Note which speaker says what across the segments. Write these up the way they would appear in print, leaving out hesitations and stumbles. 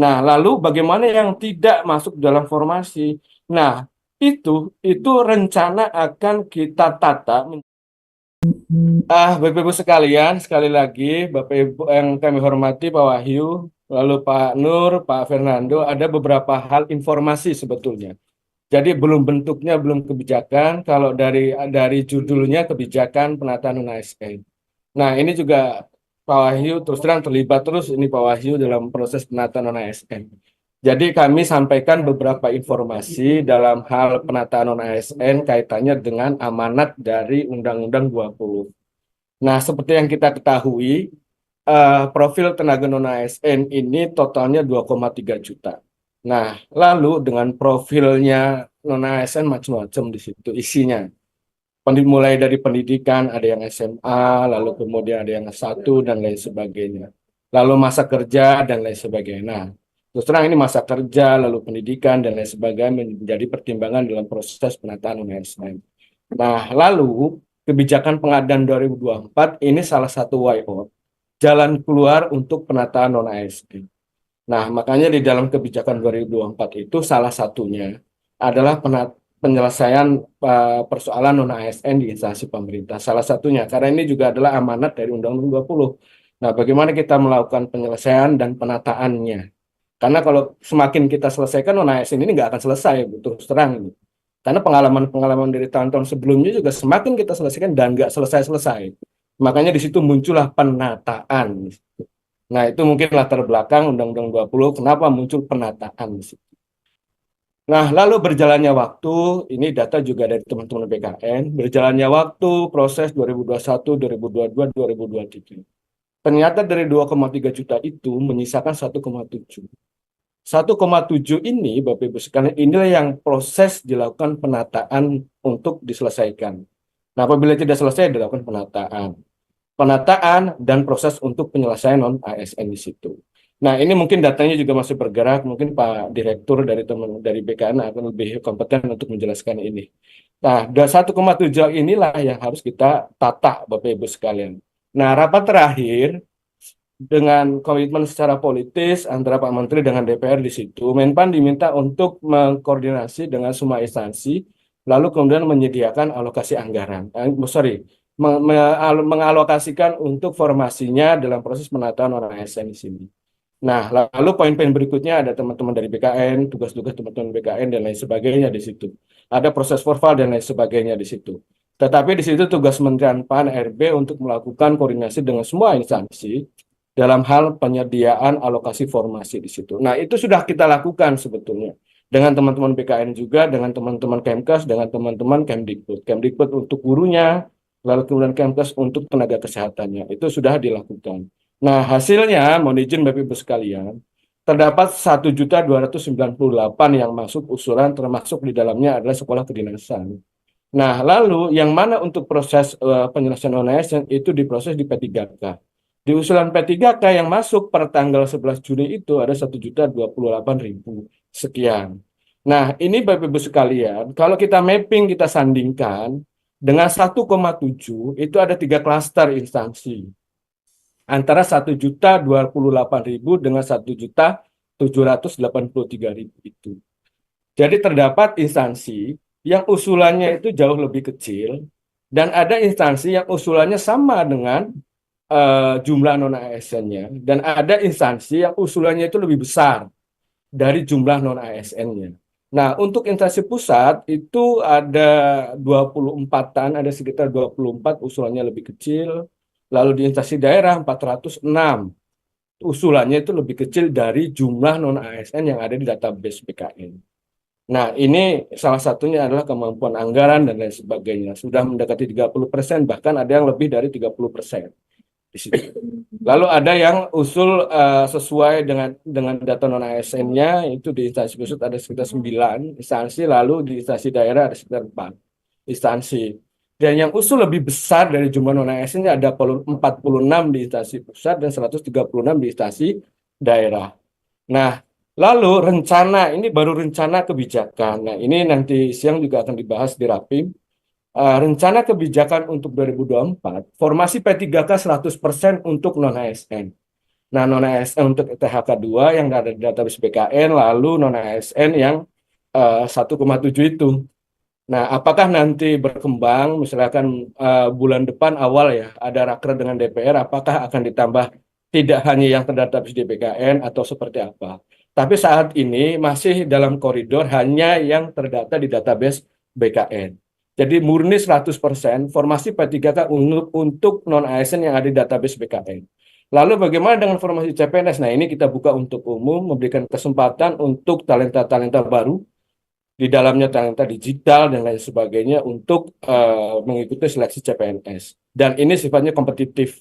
Speaker 1: Nah, lalu bagaimana yang tidak masuk dalam formasi? Nah, itu rencana akan kita tata. Bapak Ibu sekalian, sekali lagi, Bapak Ibu yang kami hormati, Pak Wahyu, lalu Pak Nur, Pak Fernando, ada beberapa hal informasi sebetulnya. Jadi belum bentuknya, belum kebijakan. Kalau dari judulnya kebijakan penataan non ASN. Nah, ini juga Pak Wahyu terus terang terlibat terus ini Pak Wahyu dalam proses penataan non ASN. Jadi kami sampaikan beberapa informasi dalam hal penataan non ASN kaitannya dengan amanat dari Undang-Undang 20. Nah, seperti yang kita ketahui, profil tenaga non ASN ini totalnya 2,3 juta. Nah, lalu dengan profilnya non ASN macam-macam di situ isinya. Mulai dari pendidikan, ada yang SMA, lalu kemudian ada yang S1 dan lain sebagainya. Lalu masa kerja dan lain sebagainya. Nah, terus terang ini masa kerja, lalu pendidikan dan lain sebagainya menjadi pertimbangan dalam proses penataan non ASN. Nah, lalu kebijakan pengadaan 2024 ini salah satu way out, jalan keluar untuk penataan non ASN. Nah, makanya di dalam kebijakan 2024 itu salah satunya adalah penyelesaian persoalan non ASN di instansi pemerintah. Salah satunya, karena ini juga adalah amanat dari Undang-Undang 20. Nah, bagaimana kita melakukan penyelesaian dan penataannya? Karena kalau semakin kita selesaikan non ASN ini nggak akan selesai, betul terang ini. Karena pengalaman-pengalaman dari tahun-tahun sebelumnya juga semakin kita selesaikan dan nggak selesai-selesai. Makanya di situ muncullah penataan. Nah, itu mungkin latar belakang Undang-Undang 20, kenapa muncul penataan di situ. Nah, lalu berjalannya waktu, ini data juga dari teman-teman BKN, berjalannya waktu proses 2021, 2022, 2023. Ternyata dari 2,3 juta itu menyisakan 1,7. 1,7 ini, Bapak Ibu sekalian, inilah yang proses dilakukan penataan untuk diselesaikan. Nah, apabila tidak selesai, dilakukan penataan dan proses untuk penyelesaian non ASN di situ. Nah, ini mungkin datanya juga masih bergerak, mungkin Pak Direktur dari teman dari BKN akan lebih kompeten untuk menjelaskan ini. Nah, dari 1,7 inilah yang harus kita tata, Bapak Ibu sekalian. Nah, rapat terakhir dengan komitmen secara politis antara Pak Menteri dengan DPR di situ, Menpan diminta untuk mengkoordinasi dengan semua instansi, lalu kemudian menyediakan alokasi anggaran. Sorry, mengalokasikan untuk formasinya dalam proses penataan orang ASN di sini. Nah, lalu poin-poin berikutnya ada teman-teman dari BKN, tugas-tugas teman-teman BKN dan lain sebagainya di situ. Ada proses formal dan lain sebagainya di situ. Tetapi di situ tugas Kementerian PAN RB untuk melakukan koordinasi dengan semua instansi dalam hal penyediaan alokasi formasi di situ. Nah, itu sudah kita lakukan sebetulnya dengan teman-teman BKN juga, dengan teman-teman Kemkes, dengan teman-teman Kemdikbud. Kemdikbud untuk gurunya, lalu kemudian Kemkes untuk tenaga kesehatannya. Itu sudah dilakukan. Nah, hasilnya, mohon izin Bapak Ibu sekalian, terdapat 1.298 yang masuk usulan, termasuk di dalamnya adalah sekolah kedinasan. Nah, lalu yang mana untuk proses penyelesaian ONS itu diproses di P3K. Di usulan P3K yang masuk per tanggal 11 Juni itu ada 1.028.000 sekian. Nah, ini Bapak Ibu sekalian, kalau kita mapping, kita sandingkan dengan 1,7 itu ada 3 klaster instansi. Antara 1.028.000 dengan 1.783.000 itu. Jadi terdapat instansi yang usulannya itu jauh lebih kecil dan ada instansi yang usulannya sama dengan jumlah non ASN-nya dan ada instansi yang usulannya itu lebih besar dari jumlah non ASN-nya. Nah, untuk instansi pusat itu ada 24-an, ada sekitar 24 usulannya lebih kecil. Lalu di instansi daerah 406 usulannya itu lebih kecil dari jumlah non ASN yang ada di database BKN. Nah, ini salah satunya adalah kemampuan anggaran dan lain sebagainya. Sudah mendekati 30%, bahkan ada yang lebih dari 30% di situ. Lalu ada yang usul sesuai dengan data non ASN-nya, itu di instansi pusat ada sekitar 9 instansi, lalu di instansi daerah ada sekitar 4 instansi. Dan yang usul lebih besar dari jumlah non ASN-nya ada 46 di instansi pusat dan 136 di instansi daerah. Nah, lalu rencana, ini baru rencana kebijakan. Nah, ini nanti siang juga akan dibahas di Rapim. Rencana kebijakan untuk 2024, formasi P3K 100% untuk non-ASN. Nah, non ASN untuk THK 2 yang ada di database BKN, lalu non ASN yang 1,7 itu. Nah, apakah nanti berkembang, misalkan bulan depan awal ya, ada raker dengan DPR, apakah akan ditambah tidak hanya yang terdatabase di BKN atau seperti apa? Tapi saat ini masih dalam koridor hanya yang terdata di database BKN. Jadi murni 100% formasi P3K untuk non-ASN yang ada di database BKN. Lalu bagaimana dengan formasi CPNS? Nah, ini kita buka untuk umum, memberikan kesempatan untuk talenta-talenta baru di dalamnya talenta digital dan lain sebagainya untuk mengikuti seleksi CPNS. Dan ini sifatnya kompetitif.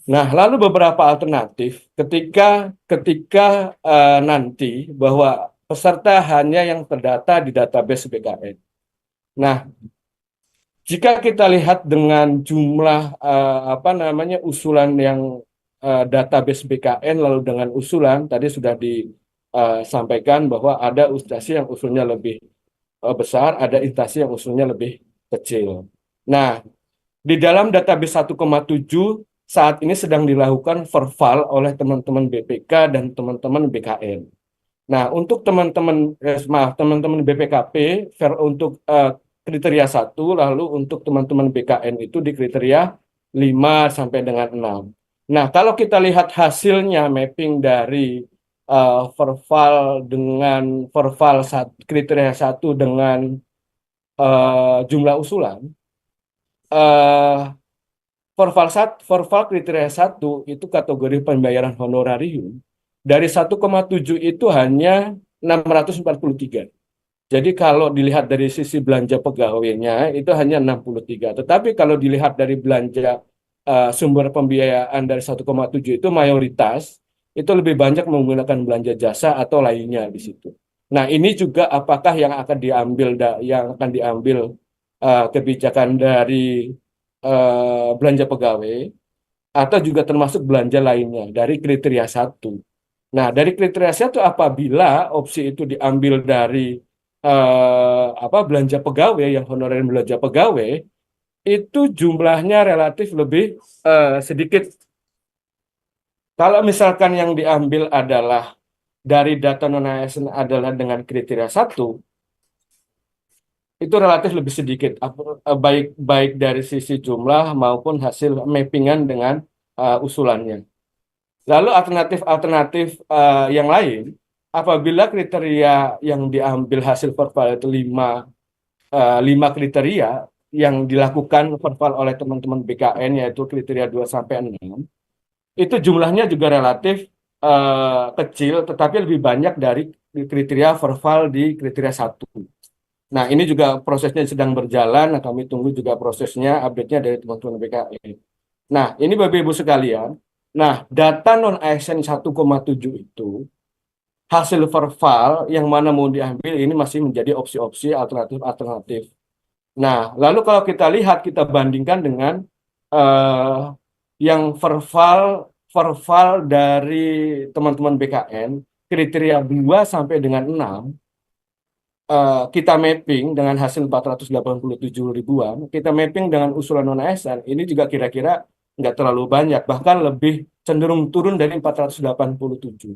Speaker 1: Nah, lalu beberapa alternatif ketika ketika nanti bahwa peserta hanya yang terdata di database BKN. Nah, jika kita lihat dengan jumlah apa namanya usulan yang database BKN lalu dengan usulan tadi sudah disampaikan bahwa ada instansi yang usulnya lebih besar, ada instansi yang usulnya lebih kecil. Nah, di dalam database 1,7 saat ini sedang dilakukan verval oleh teman-teman BPK dan teman-teman BKN. Nah, untuk teman-teman BPKP untuk kriteria 1, lalu untuk teman-teman BKN itu di kriteria 5 sampai dengan 6. Nah, kalau kita lihat hasilnya mapping dari verval dengan kriteria 1 dengan jumlah usulan, eh Forval kriteria 1 itu kategori pembayaran honorarium dari 1,7 itu hanya 643. Jadi kalau dilihat dari sisi belanja pegawainya itu hanya 63. Tetapi kalau dilihat dari belanja sumber pembiayaan dari 1,7 itu mayoritas itu lebih banyak menggunakan belanja jasa atau lainnya di situ. Nah, ini juga apakah yang akan diambil kebijakan dari belanja pegawai atau juga termasuk belanja lainnya dari kriteria 1. Nah, dari kriteria 1 apabila opsi itu diambil dari belanja pegawai yang honorer belanja pegawai itu jumlahnya relatif lebih sedikit. Kalau misalkan yang diambil adalah dari data non ASN adalah dengan kriteria 1 itu relatif lebih sedikit baik baik dari sisi jumlah maupun hasil mappingan dengan usulannya. Lalu alternatif yang lain, apabila kriteria yang diambil hasil verval itu lima kriteria yang dilakukan verval oleh teman-teman BKN yaitu kriteria 2 sampai 6, itu jumlahnya juga relatif kecil tetapi lebih banyak dari kriteria verval di kriteria 1. Nah, ini juga prosesnya sedang berjalan. Nah, kami tunggu juga prosesnya, update-nya dari teman-teman BKN. Nah, ini Bapak Ibu sekalian. Nah, data non-ASN 1,7 itu, hasil verval yang mana mau diambil ini masih menjadi opsi-opsi alternatif-alternatif. Nah, lalu kalau kita lihat, kita bandingkan dengan eh, yang verval dari teman-teman BKN, kriteria 2 sampai dengan 6, kita mapping dengan hasil 487 ribuan, kita mapping dengan usulan non-ASN, ini juga kira-kira nggak terlalu banyak, bahkan lebih cenderung turun dari 487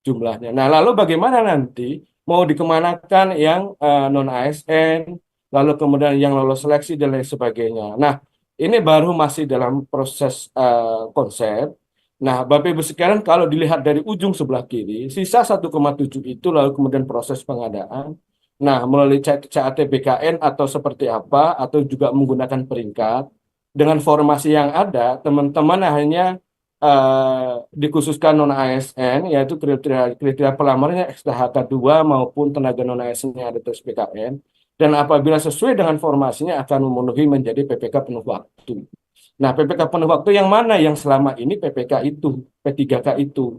Speaker 1: jumlahnya. Nah, lalu bagaimana nanti mau dikemanakan yang non-ASN, lalu kemudian yang lolos seleksi dan lain sebagainya. Nah, ini baru masih dalam proses konsep. Nah, Bapak Ibu sekalian, kalau dilihat dari ujung sebelah kiri, sisa 1,7 itu lalu kemudian proses pengadaan. Nah, melalui CAT BKN atau seperti apa, atau juga menggunakan peringkat, dengan formasi yang ada, teman-teman hanya dikhususkan non-ASN, yaitu kriteria pelamarnya XTHK 2 maupun tenaga non-ASN yang ada di BKN, dan apabila sesuai dengan formasinya akan memenuhi menjadi PPK penuh waktu. Nah, PPK penuh waktu yang mana yang selama ini PPK itu, P3K itu.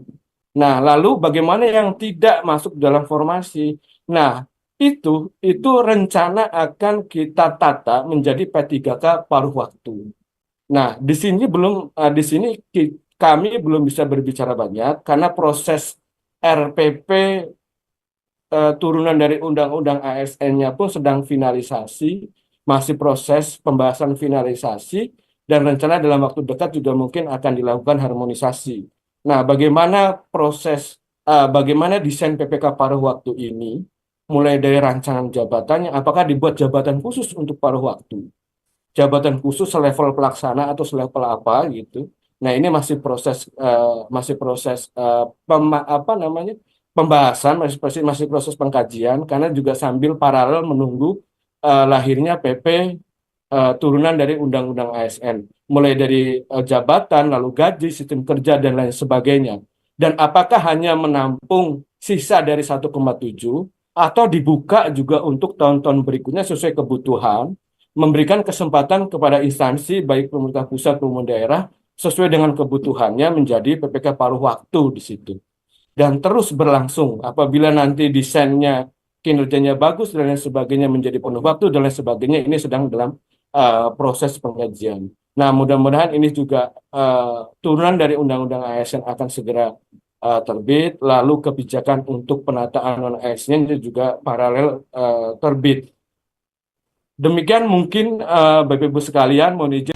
Speaker 1: Nah, lalu bagaimana yang tidak masuk dalam formasi? Nah, itu rencana akan kita tata menjadi P3K paruh waktu. Nah, di sini kami belum bisa berbicara banyak karena proses RPP turunan dari Undang-Undang ASN-nya pun sedang finalisasi, masih proses pembahasan finalisasi dan rencana dalam waktu dekat juga mungkin akan dilakukan harmonisasi Nah, bagaimana desain PPK paruh waktu ini, mulai dari rancangan jabatannya, apakah dibuat jabatan khusus untuk paruh waktu, jabatan khusus selevel pelaksana atau selevel apa gitu. Nah, ini apa namanya, pembahasan, masih proses pengkajian, karena juga sambil paralel menunggu lahirnya PP turunan dari Undang-Undang ASN, mulai dari jabatan, lalu gaji, sistem kerja, dan lain sebagainya. Dan apakah hanya menampung sisa dari 1,7 atau dibuka juga untuk tahun-tahun berikutnya sesuai kebutuhan, memberikan kesempatan kepada instansi, baik pemerintah pusat maupun daerah, sesuai dengan kebutuhannya menjadi PPK paruh waktu di situ. Dan terus berlangsung apabila nanti desainnya kinerjanya bagus dan lain sebagainya menjadi penuh waktu dan lain sebagainya, ini sedang dalam proses pengkajian. Nah, mudah-mudahan ini juga turunan dari Undang-Undang ASN akan segera terbit, lalu kebijakan untuk penataan non ASN juga paralel terbit. Demikian mungkin Bapak Ibu sekalian, mohon izin